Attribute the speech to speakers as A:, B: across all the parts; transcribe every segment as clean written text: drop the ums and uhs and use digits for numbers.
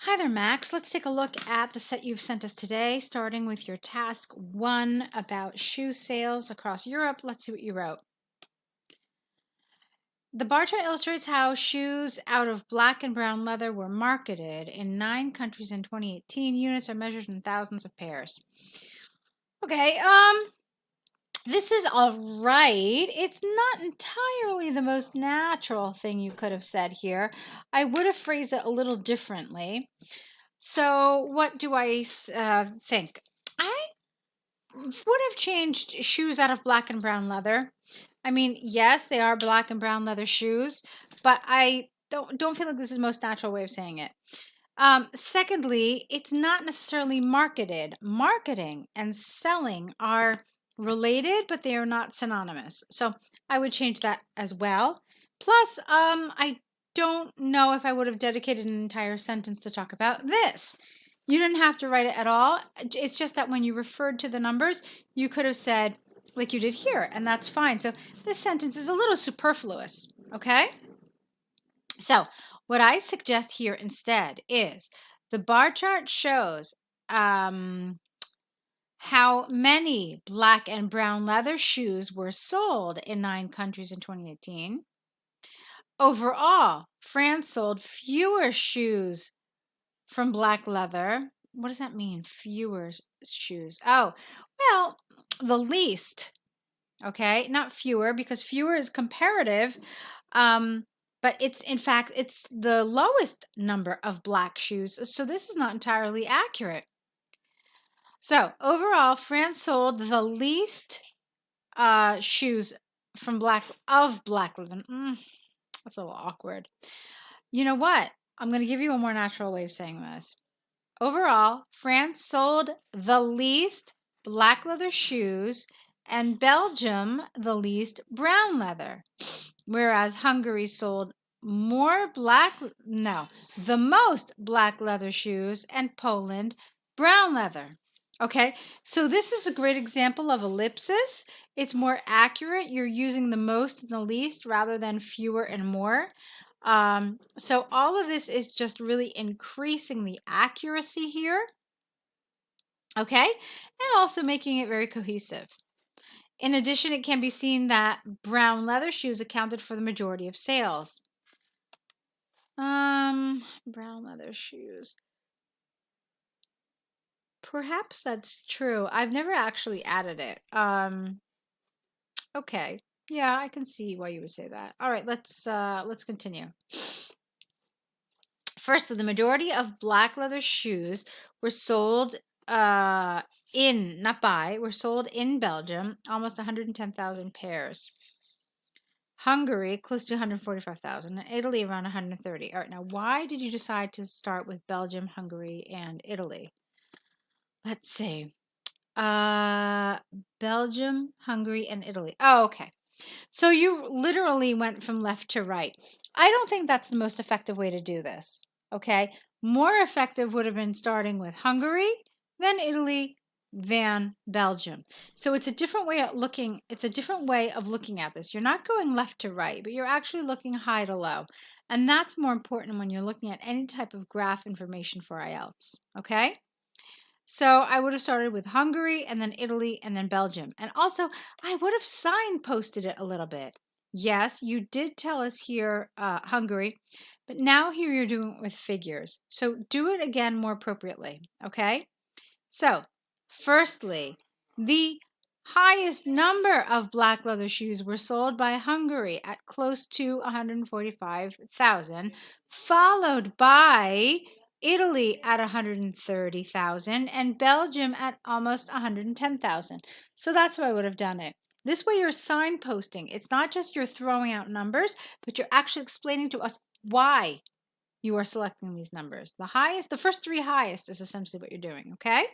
A: Hi there, Max. Let's take a look at the set you've sent us today, starting with your task 1 about shoe sales across Europe. Let's see what you wrote. The bar chart illustrates how shoes out of black and brown leather were marketed in 9 countries in 2018. Units are measured in thousands of pairs. Okay, this is all right. It's not entirely the most natural thing you could have said here. I would have phrased it a little differently. So, what do I think? I would have changed shoes out of black and brown leather. I mean, yes, they are black and brown leather shoes, but I don't feel like this is the most natural way of saying it. Secondly, it's not necessarily marketed. Marketing and selling are related, but they are not synonymous. So I would change that as well. Plus, I don't know if I would have dedicated an entire sentence to talk about this. You didn't have to write it at all. It's just that when you referred to the numbers, you could have said, like you did here, and that's fine. So this sentence is a little superfluous, okay? So what I suggest here instead is the bar chart shows how many black and brown leather shoes were sold in 9 countries in 2018. Overall, France sold fewer shoes from black leather. What does that mean? Fewer shoes. Oh, well, the least. Okay, not fewer, because fewer is comparative. But it's in fact it's the lowest number of black shoes. So this is not entirely accurate. So overall, France sold the least shoes from black leather. That's a little awkward. You know what? I'm going to give you a more natural way of saying this. Overall, France sold the least black leather shoes and Belgium the least brown leather, whereas Hungary sold the most black leather shoes and Poland brown leather. Okay, so this is a great example of ellipsis. It's more accurate. You're using the most and the least rather than fewer and more. So all of this is just really increasing the accuracy here, okay, and also making it very cohesive. In addition, it can be seen that brown leather shoes accounted for the majority of sales. Brown leather shoes. Perhaps that's true. I've never actually added it. Okay. Yeah, I can see why you would say that. All right, let's continue. First, the majority of black leather shoes were sold were sold in Belgium, almost 110,000 pairs. Hungary, close to 145,000, and Italy around 130. All right, now why did you decide to start with Belgium, Hungary, and Italy? Let's see. Belgium, Hungary, and Italy. Oh, okay. So you literally went from left to right. I don't think that's the most effective way to do this. Okay. More effective would have been starting with Hungary, then Italy, than Belgium. So it's a different way of looking. It's a different way of looking at this. You're not going left to right, but you're actually looking high to low. And that's more important when you're looking at any type of graph information for IELTS. Okay. So I would have started with Hungary and then Italy and then Belgium. And also, I would have signposted it a little bit. Yes, you did tell us here Hungary, but now here you're doing it with figures. So do it again more appropriately, okay? So, firstly, the highest number of black leather shoes were sold by Hungary at close to 145,000, followed by Italy at 130,000 and Belgium at almost 110,000. So that's why I would have done it. This way you're signposting. It's not just you're throwing out numbers, but you're actually explaining to us why you are selecting these numbers. The first 3 highest is essentially what you're doing, okay?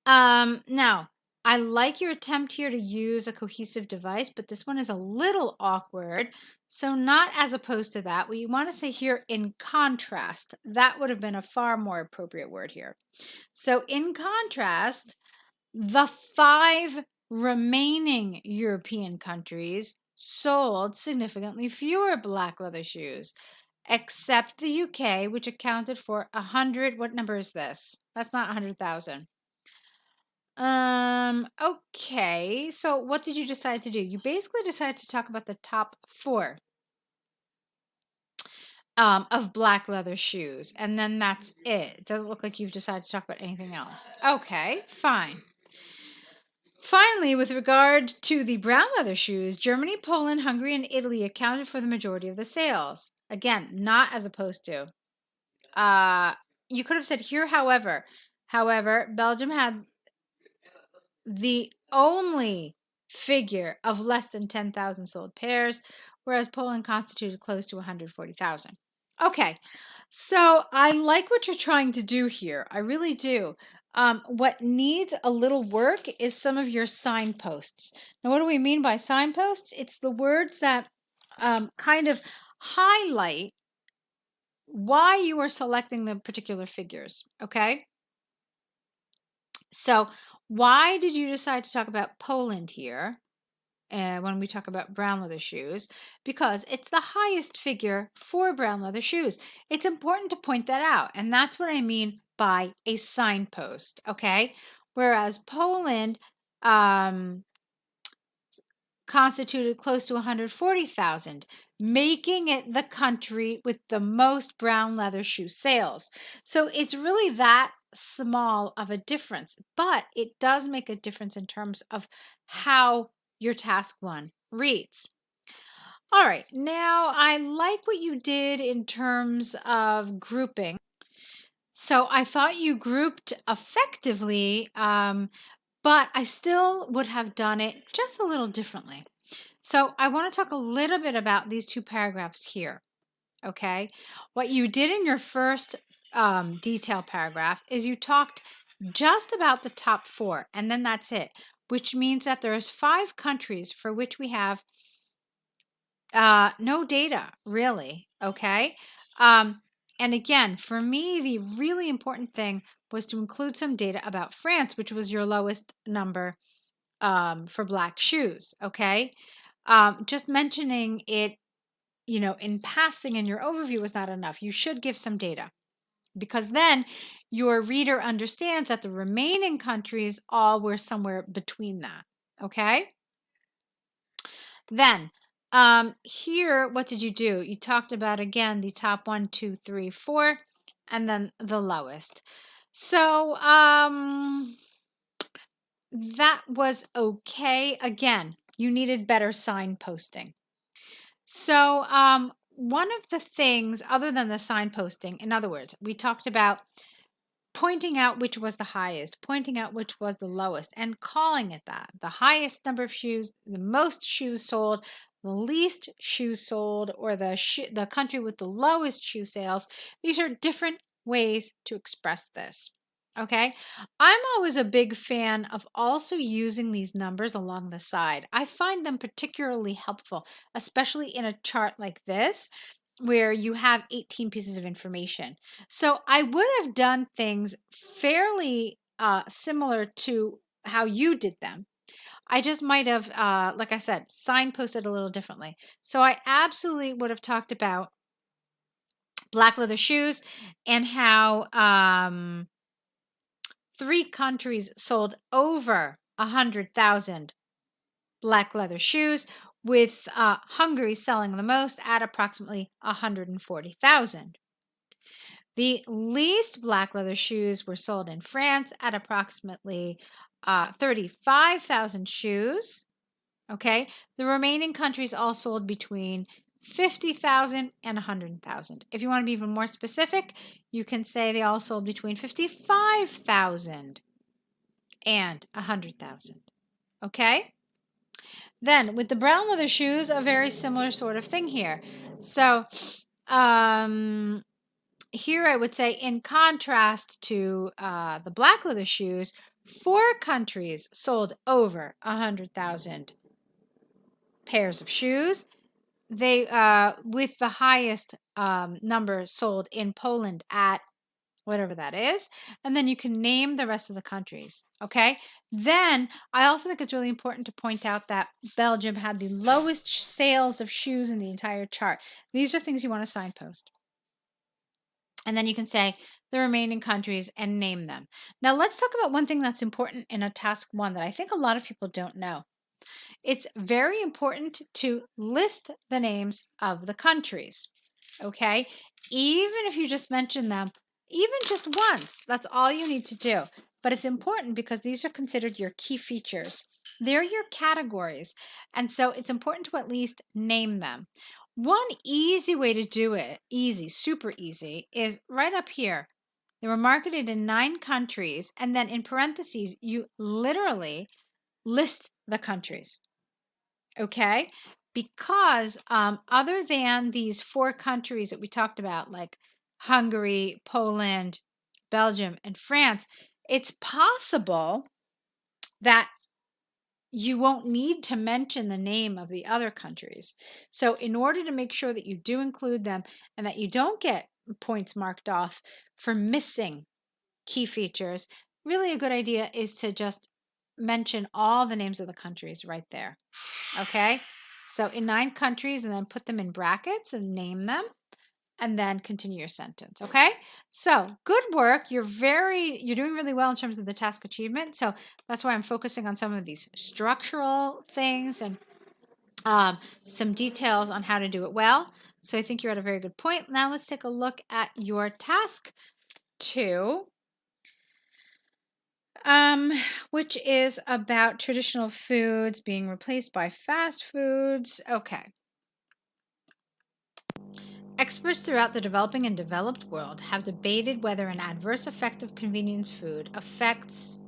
A: Now, I like your attempt here to use a cohesive device, but this one is a little awkward. So not as opposed to that. We want to say here in contrast. That would have been a far more appropriate word here. So in contrast, the 5 remaining European countries sold significantly fewer black leather shoes. except the UK, which accounted for 100. What number is this? That's not 100,000. Okay. So what did you decide to do? You basically decided to talk about the top 4 of black leather shoes, and then that's it. It doesn't look like you've decided to talk about anything else. Okay, fine. Finally, with regard to the brown leather shoes, Germany, Poland, Hungary, and Italy accounted for the majority of the sales. Again, not as opposed to. You could have said here, however. However, Belgium had the only figure of less than 10,000 sold pairs, whereas Poland constituted close to 140,000. Okay, so I like what you're trying to do here. I really do. What needs a little work is some of your signposts. Now, what do we mean by signposts? It's the words that kind of highlight why you are selecting the particular figures. Okay? So, why did you decide to talk about Poland here? When we talk about brown leather shoes, because it's the highest figure for brown leather shoes. It's important to point that out, and that's what I mean by a signpost, okay? Whereas Poland constituted close to 140,000, making it the country with the most brown leather shoe sales. So it's really that small of a difference, but it does make a difference in terms of how your task 1 reads. All right, now I like what you did in terms of grouping. So I thought you grouped effectively, but I still would have done it just a little differently. So I want to talk a little bit about these 2 paragraphs here. Okay, what you did in your first detail paragraph is you talked just about the top 4, and then that's it, which means that there's 5 countries for which we have no data, really. Okay. And again, for me, the really important thing was to include some data about France, which was your lowest number for black shoes. Okay. Just mentioning it, in passing in your overview was not enough. You should give some data, because then your reader understands that the remaining countries all were somewhere between that. Okay. Then, here, what did you do? You talked about, again, the top 1, 2, 3, 4, and then the lowest. So, that was okay. Again, you needed better signposting. So, one of the things other than the signposting, in other words, we talked about pointing out which was the highest, pointing out which was the lowest, and calling it that. The highest number of shoes, the most shoes sold, the least shoes sold, or the country with the lowest shoe sales. These are different ways to express this. Okay, I'm always a big fan of also using these numbers along the side. I find them particularly helpful, especially in a chart like this, where you have 18 pieces of information. So I would have done things fairly similar to how you did them. I just might have, like I said, signposted a little differently. So I absolutely would have talked about black leather shoes and how 3 countries sold over 100,000 black leather shoes, with Hungary selling the most at approximately 140,000. The least black leather shoes were sold in France at approximately 35,000 shoes. Okay, the remaining countries all sold between 50,000 and 100,000. If you want to be even more specific, you can say they all sold between 55,000 and 100,000. Okay? Then, with the brown leather shoes, a very similar sort of thing here. So, here I would say, in contrast to the black leather shoes, 4 countries sold over 100,000 pairs of shoes. They with the highest number sold in Poland at whatever that is, and then you can name the rest of the countries, okay? Then I also think it's really important to point out that Belgium had the lowest sales of shoes in the entire chart. These are things you want to signpost. And then you can say the remaining countries and name them. Now let's talk about one thing that's important in a task 1 that I think a lot of people don't know. It's very important to list the names of the countries, okay? Even if you just mention them, even just once, that's all you need to do. But it's important because these are considered your key features. They're your categories. And so it's important to at least name them. One easy way to do it, easy, super easy, is right up here. They were marketed in 9 countries, and then in parentheses, you literally list the countries. Okay? Because other than these 4 countries that we talked about, like Hungary, Poland, Belgium, and France, it's possible that you won't need to mention the name of the other countries. So in order to make sure that you do include them and that you don't get points marked off for missing key features, really a good idea is to just mention all the names of the countries right there. Okay? So in 9 countries, and then put them in brackets and name them, and then continue your sentence. Okay? So good work. You're doing really well in terms of the task achievement. So that's why I'm focusing on some of these structural things and some details on how to do it well. So I think you're at a very good point. Now let's take a look at your task 2. Which is about traditional foods being replaced by fast foods. Okay. Experts throughout the developing and developed world have debated whether an adverse effect of convenience food affects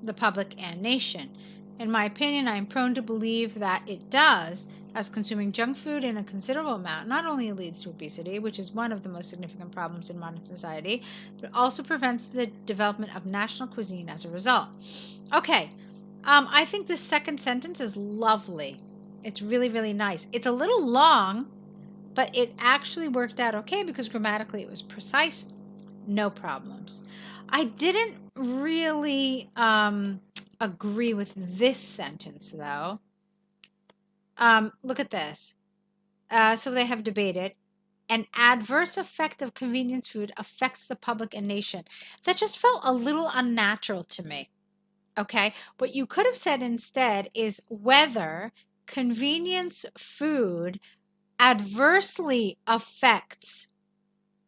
A: the public and nation. In my opinion, I am prone to believe that it does, as consuming junk food in a considerable amount not only leads to obesity, which is one of the most significant problems in modern society, but also prevents the development of national cuisine as a result. Okay, I think this second sentence is lovely. It's really, really nice. It's a little long, but it actually worked out okay because grammatically it was precise. No problems. I didn't really agree with this sentence, though. Look at this. So they have debated. An adverse effect of convenience food affects the public and nation. That just felt a little unnatural to me. Okay? What you could have said instead is whether convenience food adversely affects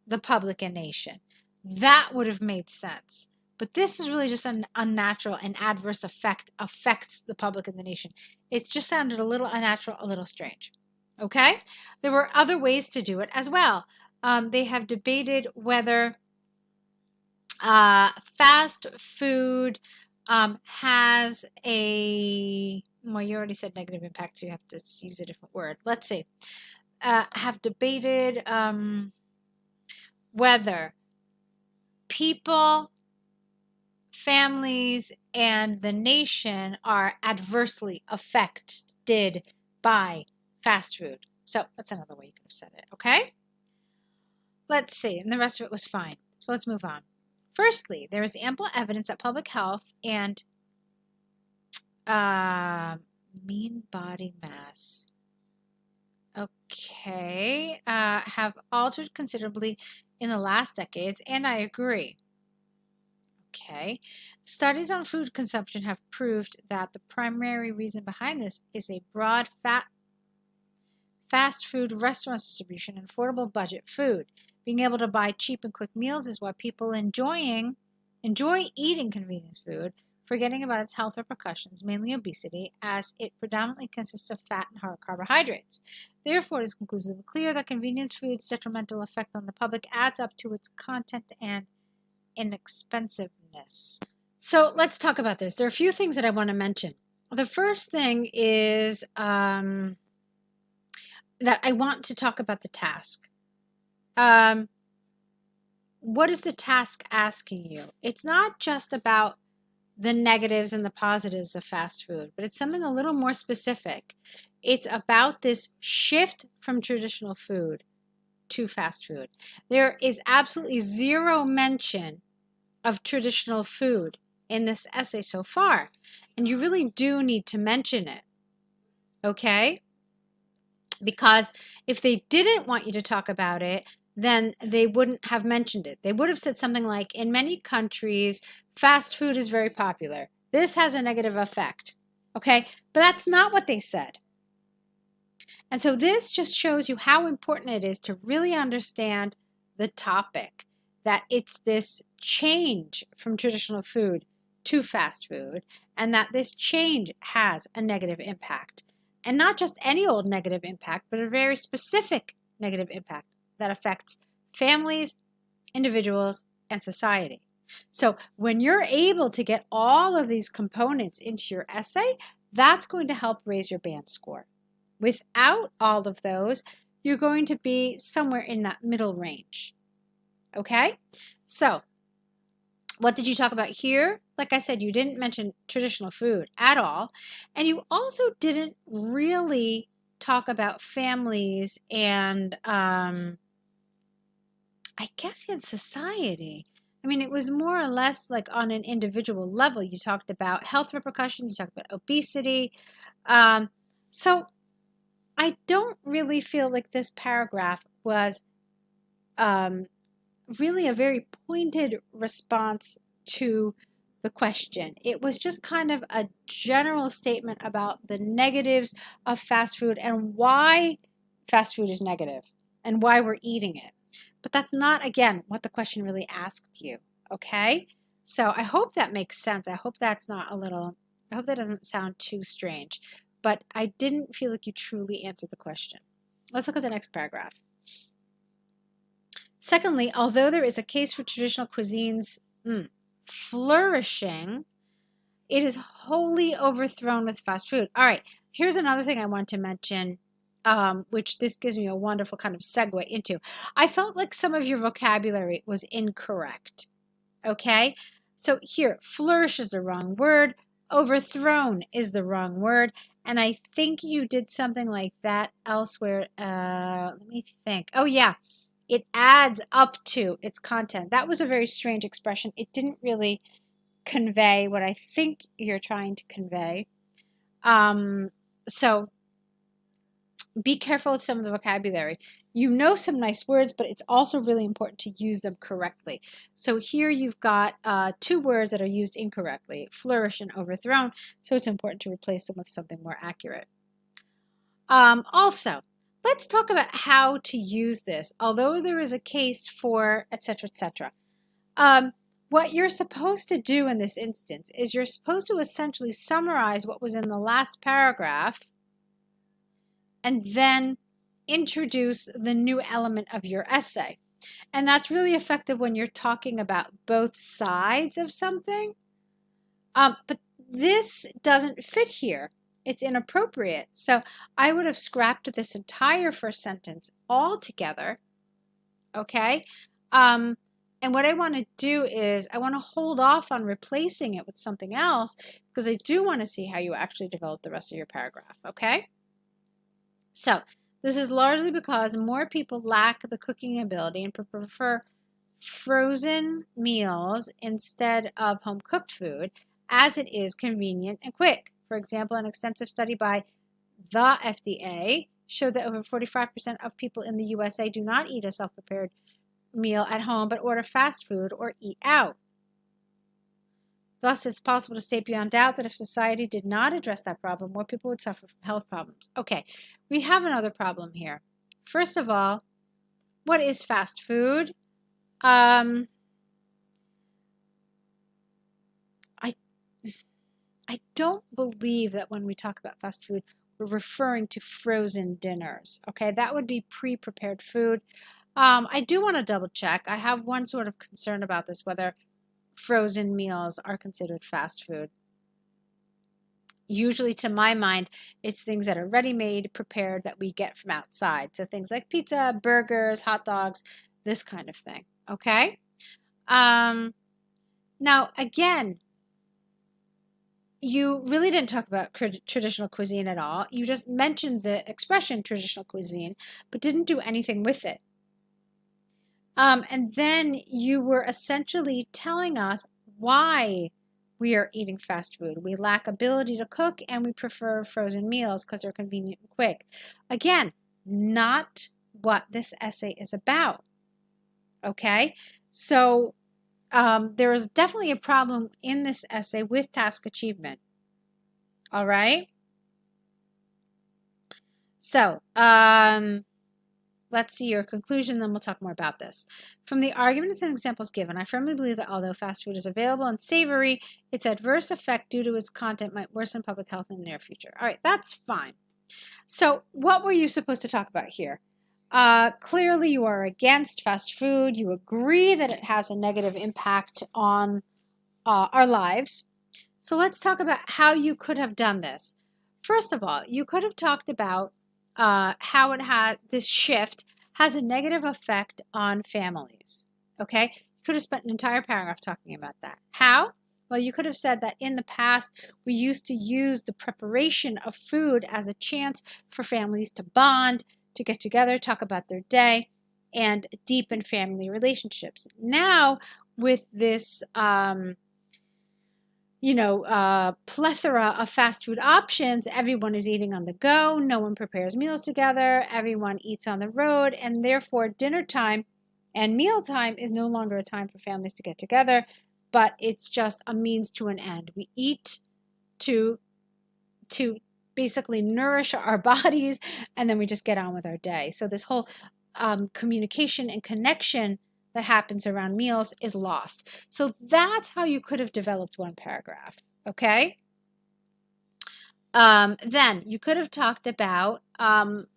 A: the public and nation. That would have made sense. But this is really just an unnatural and adverse effect affects the public and the nation. It just sounded a little unnatural, a little strange. Okay? There were other ways to do it as well. They have debated whether fast food has a, well, you already said negative impact, so you have to use a different word. Let's see. Have debated whether people, families, and the nation are adversely affected by fast food. So that's another way you could have said it, okay? Let's see, and the rest of it was fine. So let's move on. Firstly, there is ample evidence that public health and mean body mass, okay, have altered considerably in the last decades, and I agree. Okay. Studies on food consumption have proved that the primary reason behind this is a broad fast food restaurant distribution and affordable budget food. Being able to buy cheap and quick meals is why people enjoy eating convenience food, forgetting about its health repercussions, mainly obesity, as it predominantly consists of fat and hard carbohydrates. Therefore, it is conclusively clear that convenience food's detrimental effect on the public adds up to its content and inexpensiveness. So let's talk about this. There are a few things that I want to mention. The first thing is that I want to talk about the task. What is the task asking you? It's not just about the negatives and the positives of fast food, but it's something a little more specific. It's about this shift from traditional food to fast food. There is absolutely zero mention of traditional food in this essay so far, and you really do need to mention it, okay? Because if they didn't want you to talk about it, then they wouldn't have mentioned it. They would have said something like, in many countries, fast food is very popular. This has a negative effect, okay? But that's not what they said. And so this just shows you how important it is to really understand the topic, that it's this change from traditional food to fast food, and that this change has a negative impact. And not just any old negative impact, but a very specific negative impact that affects families, individuals, and society. So when you're able to get all of these components into your essay, that's going to help raise your band score. Without all of those, you're going to be somewhere in that middle range. Okay? So, what did you talk about here? Like I said, you didn't mention traditional food at all. And you also didn't really talk about families and, I guess, in society. I mean, it was more or less like on an individual level. You talked about health repercussions, you talked about obesity. So, I don't really feel like this paragraph was really a very pointed response to the question. It was just kind of a general statement about the negatives of fast food and why fast food is negative and why we're eating it. But that's not, again, what the question really asked you, okay? So I hope that makes sense. I hope that's not a little, I hope that doesn't sound too strange. But I didn't feel like you truly answered the question. Let's look at the next paragraph. Secondly, although there is a case for traditional cuisines flourishing, it is wholly overthrown with fast food. All right, here's another thing I want to mention, which this gives me a wonderful kind of segue into. I felt like some of your vocabulary was incorrect, okay? So here, flourish is the wrong word, overthrown is the wrong word, and I think you did something like that elsewhere. Let me think. Oh, yeah. It adds up to its content. That was a very strange expression. It didn't really convey what I think you're trying to convey. So be careful with some of the vocabulary. You know some nice words, but it's also really important to use them correctly. So here you've got two words that are used incorrectly, flourish and overthrown, so it's important to replace them with something more accurate. Also, let's talk about how to use this. Although there is a case for etc., etc., what you're supposed to do in this instance is you're supposed to essentially summarize what was in the last paragraph and then introduce the new element of your essay. And that's really effective when you're talking about both sides of something. But this doesn't fit here. It's inappropriate. So I would have scrapped this entire first sentence altogether. Okay? And what I want to do is I want to hold off on replacing it with something else because I do want to see how you actually develop the rest of your paragraph. Okay? So this is largely because more people lack the cooking ability and prefer frozen meals instead of home-cooked food, as it is convenient and quick. For example, an extensive study by the FDA showed that over 45% of people in the USA do not eat a self-prepared meal at home, but order fast food or eat out. Thus, it's possible to state beyond doubt that if society did not address that problem, more people would suffer from health problems. Okay, we have another problem here. First of all, what is fast food? I don't believe that when we talk about fast food, we're referring to frozen dinners. Okay, that would be pre-prepared food. I do want to double check. I have one sort of concern about this, whether frozen meals are considered fast food. Usually, to my mind, it's things that are ready-made, prepared, that we get from outside. So things like pizza, burgers, hot dogs, this kind of thing. Okay? Now, again, you really didn't talk about traditional cuisine at all. You just mentioned the expression traditional cuisine, but didn't do anything with it. And then you were essentially telling us why we are eating fast food. We lack ability to cook and we prefer frozen meals because they're convenient and quick. Again, not what this essay is about. Okay? So there is definitely a problem in this essay with task achievement. All right? So, let's see your conclusion, then we'll talk more about this. From the arguments and examples given, I firmly believe that although fast food is available and savory, its adverse effect due to its content might worsen public health in the near future. All right, that's fine. So what were you supposed to talk about here? Clearly, you are against fast food. You agree that it has a negative impact on our lives. So let's talk about how you could have done this. First of all, you could have talked about how it had this shift has a negative effect on families. Okay, you could have spent an entire paragraph talking about that. How? Well, you could have said that in the past we used to use the preparation of food as a chance for families to bond, to get together, talk about their day, and deepen family relationships. Now, with this plethora of fast food options. Everyone is eating on the go. No one prepares meals together. Everyone eats on the road. And therefore, dinner time and meal time is no longer a time for families to get together, but it's just a means to an end. We eat to basically nourish our bodies, and then we just get on with our day. So this whole communication and connection that happens around meals is lost. So that's how you could have developed one paragraph, okay? Then you could have talked about,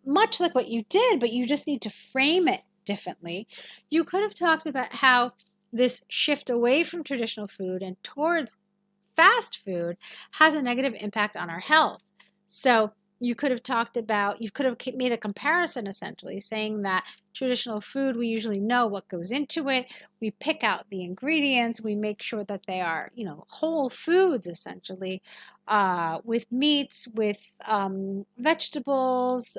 A: much like what you did, but you just need to frame it differently. You could have talked about how this shift away from traditional food and towards fast food has a negative impact on our health. So you could have talked about, you could have made a comparison essentially, saying that traditional food, we usually know what goes into it. We pick out the ingredients. We make sure that they are, whole foods essentially, with meats, with vegetables,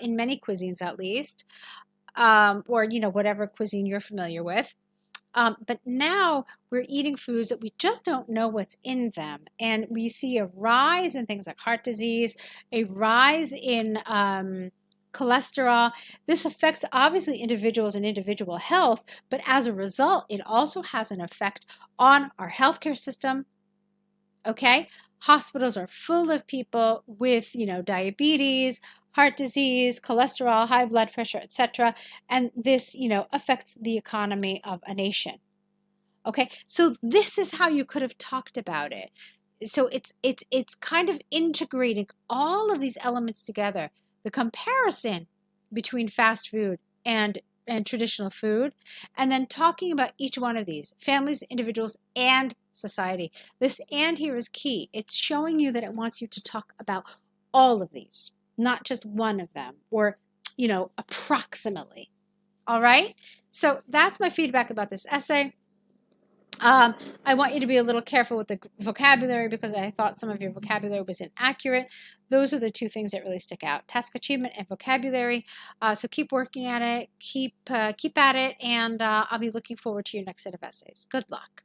A: in many cuisines at least, or, whatever cuisine you're familiar with. But now we're eating foods that we just don't know what's in them. And we see a rise in things like heart disease, a rise in cholesterol. This affects obviously individuals and individual health, but as a result, it also has an effect on our healthcare system. Okay? Hospitals are full of people with, diabetes, heart disease, cholesterol, high blood pressure, etc. And this, affects the economy of a nation. Okay, so this is how you could have talked about it. So it's kind of integrating all of these elements together. The comparison between fast food and traditional food, and then talking about each one of these families, individuals, and society. This "and" here is key. It's showing you that it wants you to talk about all of these, not just one of them, or approximately. All right, so that's my feedback about this essay. I want you to be a little careful with the vocabulary because I thought some of your vocabulary was inaccurate. Those are the two things that really stick out: task achievement and vocabulary. So keep working at it, keep at it, and I'll be looking forward to your next set of essays. Good luck.